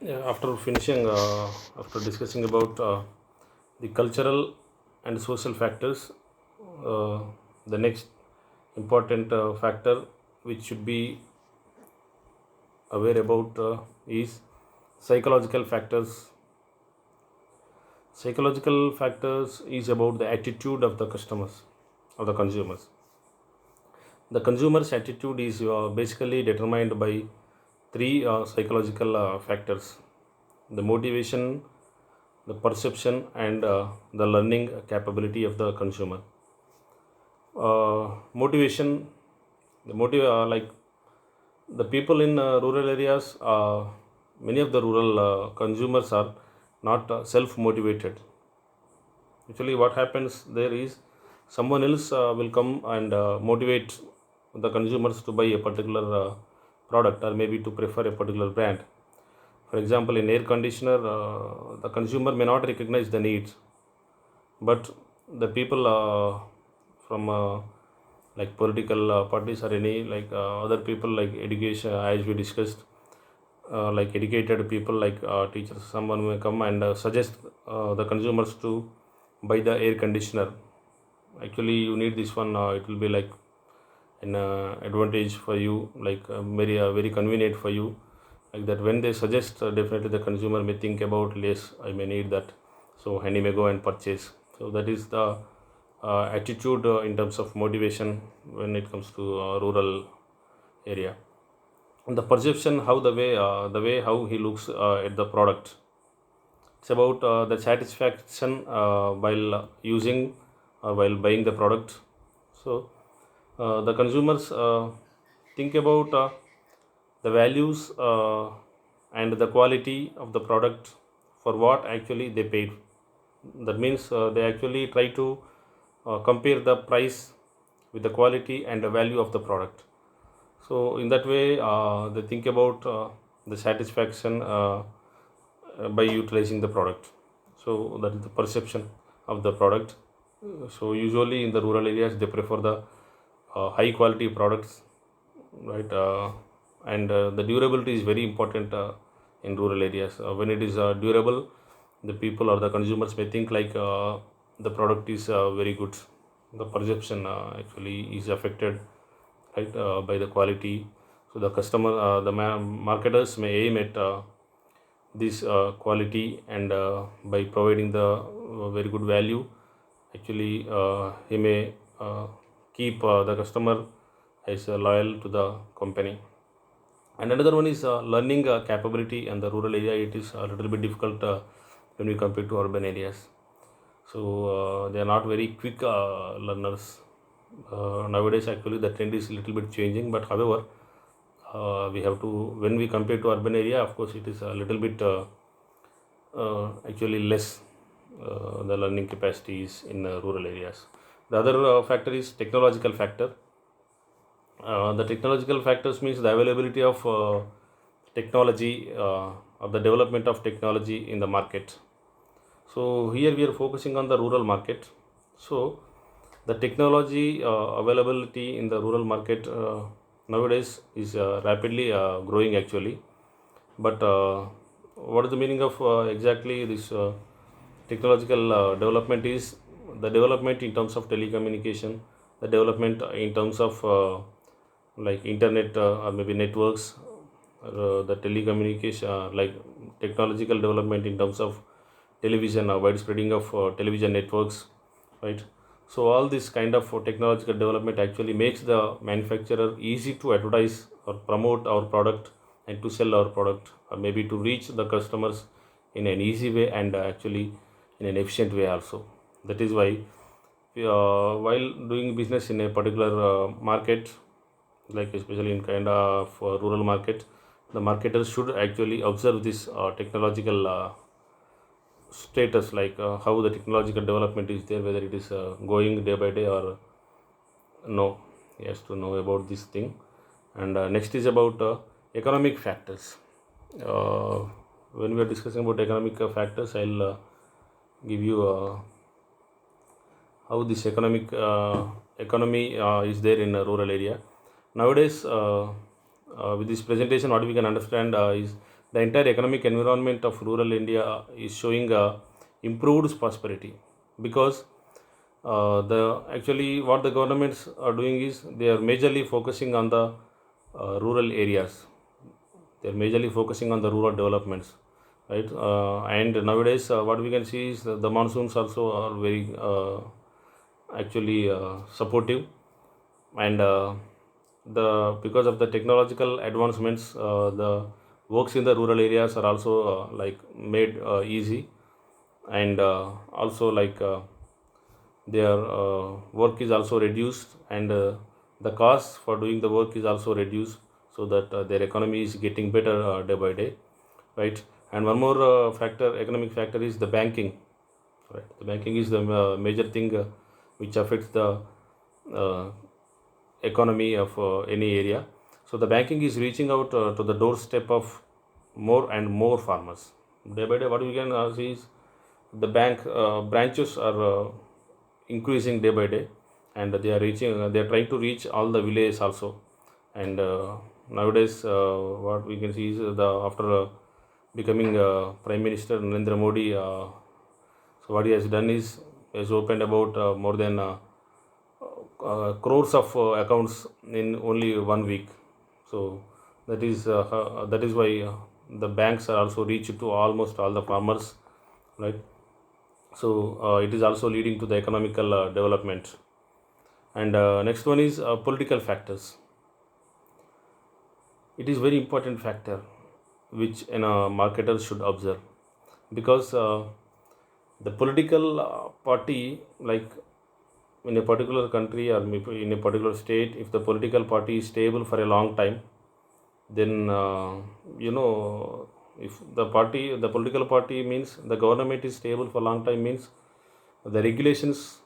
Yeah, after discussing about the cultural and social factors, uh, the next important factor which should be aware about is psychological factors. Psychological factors is about the attitude of the customers, of the consumers. The consumer's attitude is basically determined by three psychological factors: the motivation, the perception, and the learning capability of the consumer. Motivation, the motive, like the people in rural areas, many of the rural consumers are not self motivated. Actually, what happens there is someone else will come and motivate the consumers to buy a particular product, or maybe to prefer a particular brand. For example, in air conditioner, the consumer may not recognize the needs, but the people from like political parties, or any like other people, like education, as we discussed, like educated people, like teachers, someone may come and suggest the consumers to buy the air conditioner. Actually, you need this one, it will be like an advantage for you, like very convenient for you, like that. When they suggest, definitely the consumer may think about, yes, I may need that, so and he may go and purchase. So that is the attitude in terms of motivation when it comes to rural area. And the perception, how the way how he looks at the product. It's about the satisfaction while using or while buying the product. So the consumers think about the values and the quality of the product for what actually they paid. That means they actually try to compare the price with the quality and the value of the product. So in that way, they think about the satisfaction by utilizing the product. So that is the perception of the product. So usually in the rural areas, they prefer the high quality products, right? And the durability is very important in rural areas. When it is durable, the people or the consumers may think like the product is very good. The perception actually is affected, right, by the quality. So the customer, marketers may aim at this quality, and by providing the very good value, actually he may keep the customer as loyal to the company. And another one is learning capability. And the rural area, it is a little bit difficult when we compare to urban areas. So they are not very quick learners. Nowadays, actually, the trend is a little bit changing. But however, we have to, when we compare to urban area, of course, it is a little bit actually less the learning capacities in rural areas. The other factor is technological factor. The technological factors means the availability of technology, of the development of technology in the market. So here we are focusing on the rural market. So the technology availability in the rural market nowadays is rapidly growing actually. But what is the meaning of exactly this technological development is the development in terms of telecommunication, the development in terms of like internet, or maybe networks, the telecommunication, like technological development in terms of television, widespreading of television networks, right? So all this kind of technological development actually makes the manufacturer easy to advertise or promote our product, and to sell our product, or maybe to reach the customers in an easy way, and actually in an efficient way also. That is why while doing business in a particular market, like especially in kind of rural market, the marketers should actually observe this technological status, like how the technological development is there, whether it is going day by day or no. He has to know about this thing. And next is about economic factors. uh, when we are discussing about economic factors, I'll give you how this economy is there in a rural area nowadays. With this presentation, what we can understand is the entire economic environment of rural India is showing improved prosperity, because the actually what the governments are doing is they are majorly focusing on the rural areas. They are majorly focusing on the rural developments, right? And nowadays, what we can see is the monsoons also are very actually supportive, and the because of the technological advancements, the works in the rural areas are also made easy, and also their work is also reduced, and the cost for doing the work is also reduced, so that their economy is getting better day by day, right? And one more economic factor is the banking, right? The banking is the major thing which affects the uh, economy of any area. So the banking is reaching out to the doorstep of more and more farmers. Day by day, what we can see is the bank branches are increasing day by day, and they are reaching. They are trying to reach all the villages also. And nowadays, what we can see is the after becoming Prime Minister Narendra Modi, so what he has done is he has opened about more than crores of accounts in only 1 week. So that is why the banks are also reached to almost all the farmers, right? So it is also leading to the economical development. And next one is political factors. It is very important factor which marketers should observe, because the political party, like in a particular country or maybe in a particular state, if the political party is stable for a long time, then you know if the political party means the government is stable for a long time, means the regulations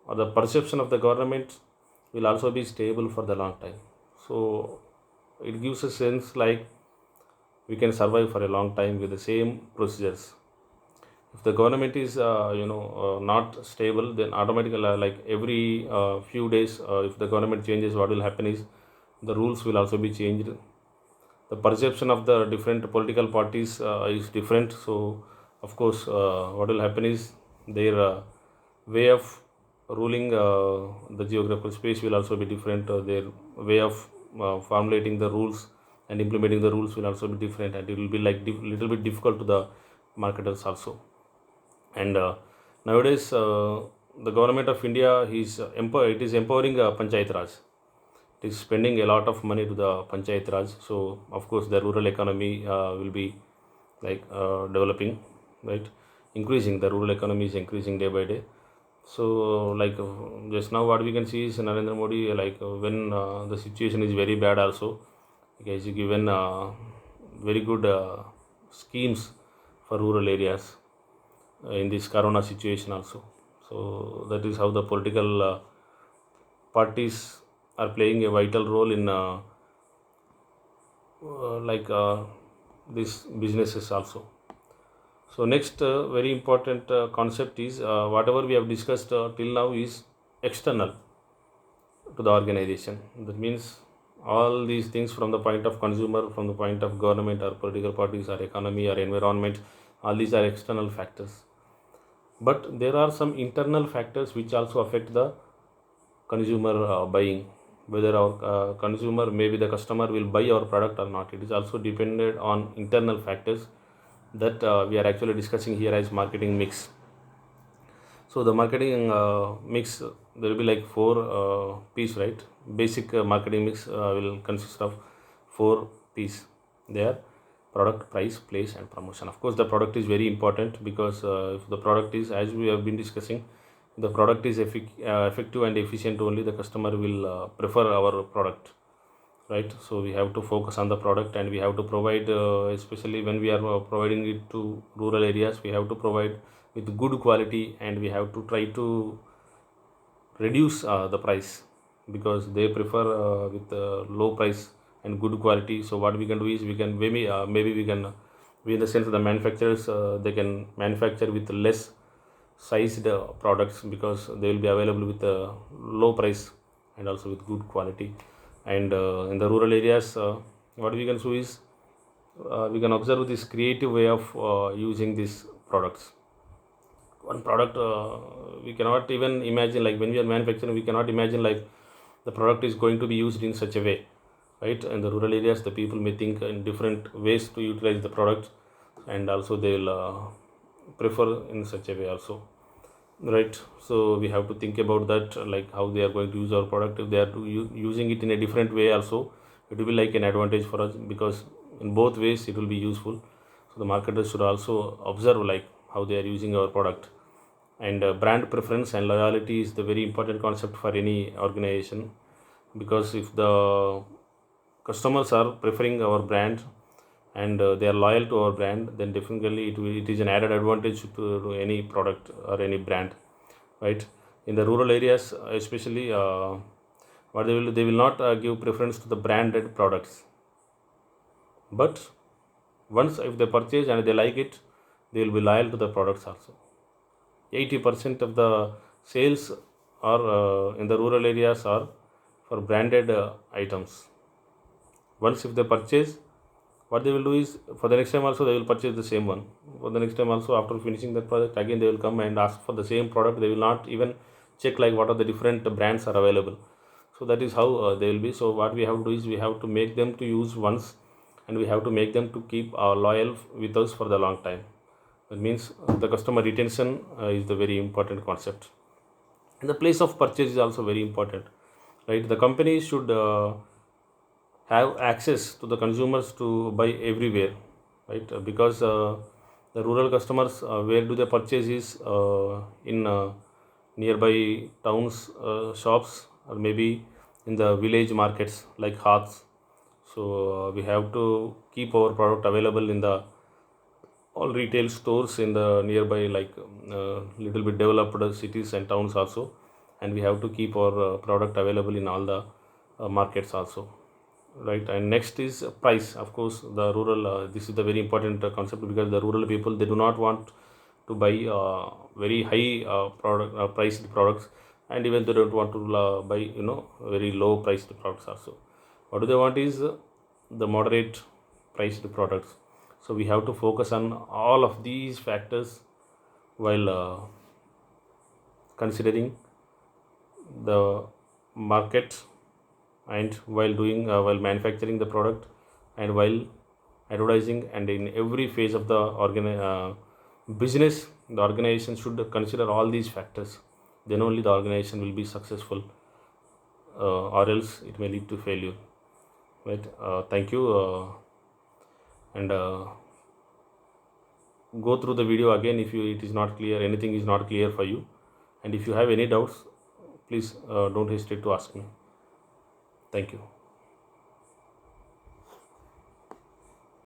or the perception of the government will also be stable for the long time. So it gives a sense like we can survive for a long time with the same procedures. If the government is not stable, then automatically like every few days, if the government changes, what will happen is the rules will also be changed. The perception of the different political parties is different, so of course what will happen is their way of ruling the geographical space will also be different. Their way of formulating the rules and implementing the rules will also be different, and it will be like little bit difficult to the marketers also. And nowadays, the government of India is it is empowering Panchayat Raj. It is spending a lot of money to the Panchayat Raj. So of course the rural economy will be developing, right? Increasing, the rural economy is increasing day by day. So just now what we can see is Narendra Modi, when the situation is very bad also, he has given very good schemes for rural areas in this corona situation also. So that is how the political parties are playing a vital role in like these businesses also. So next very important concept is whatever we have discussed till now is external to the organization. That means all these things from the point of consumer, from the point of government or political parties or economy or environment, all these are external factors. But there are some internal factors which also affect the consumer buying, whether our consumer, maybe the customer will buy our product or not. It is also dependent on internal factors that we are actually discussing here as marketing mix. So the marketing mix, there will be like four P's, right? Basic marketing mix will consist of four P's. They are product, price, place, and promotion. Of course, the product is very important, because if the product is, as we have been discussing, the product is effective and efficient, only the customer will prefer our product, right? So we have to focus on the product, and we have to provide, especially when we are providing it to rural areas, we have to provide with good quality, and we have to try to reduce the price, because they prefer with low price and good quality. So what we can do is we can maybe we can we, in the sense of the manufacturers, they can manufacture with less sized products, because they will be available with a low price and also with good quality. And in the rural areas, what we can do is we can observe this creative way of using these products. One product we cannot even imagine, like when we are manufacturing, we cannot imagine like the product is going to be used in such a way, right? In the rural areas, the people may think in different ways to utilize the product, and also they will prefer in such a way also, right? So we have to think about that, like how they are going to use our product. If they are using it in a different way also, it will be like an advantage for us, because in both ways it will be useful. So the marketers should also observe like how they are using our product. And brand preference and loyalty is the very important concept for any organization, because if the customers are preferring our brand and they are loyal to our brand, then definitely it is an added advantage to any product or any brand, right? In the rural areas especially, what they will not give preference to the branded products, but once if they purchase and they like it, they will be loyal to the products also. 80% of the sales are in the rural areas are for branded items. Once if they purchase, what they will do is for the next time also they will purchase the same one. For the next time also, after finishing that project, again they will come and ask for the same product. They will not even check like what are the different brands are available. So that is how they will be. So what we have to do is we have to make them to use once, and we have to make them to keep loyal with us for the long time. That means the customer retention is the very important concept. And the place of purchase is also very important, right? The company should have access to the consumers to buy everywhere, right? Because the rural customers, where do they purchase is in nearby towns, shops, or maybe in the village markets like hearths. So we have to keep our product available in the all retail stores in the nearby, like little bit developed cities and towns also, and we have to keep our product available in all the markets also, right? And next is price. Of course, the rural, this is the very important concept, because the rural people, they do not want to buy very high product priced products, and even they don't want to buy very low priced products also. What do they want is the moderate priced products. So we have to focus on all of these factors while considering the market, and while doing while manufacturing the product, and while advertising, and in every phase of the business, the organization should consider all these factors. Then only the organization will be successful, or else it may lead to failure, right? Thank you, and go through the video again if it is not clear, anything is not clear for you. And if you have any doubts, please don't hesitate to ask me. Thank you.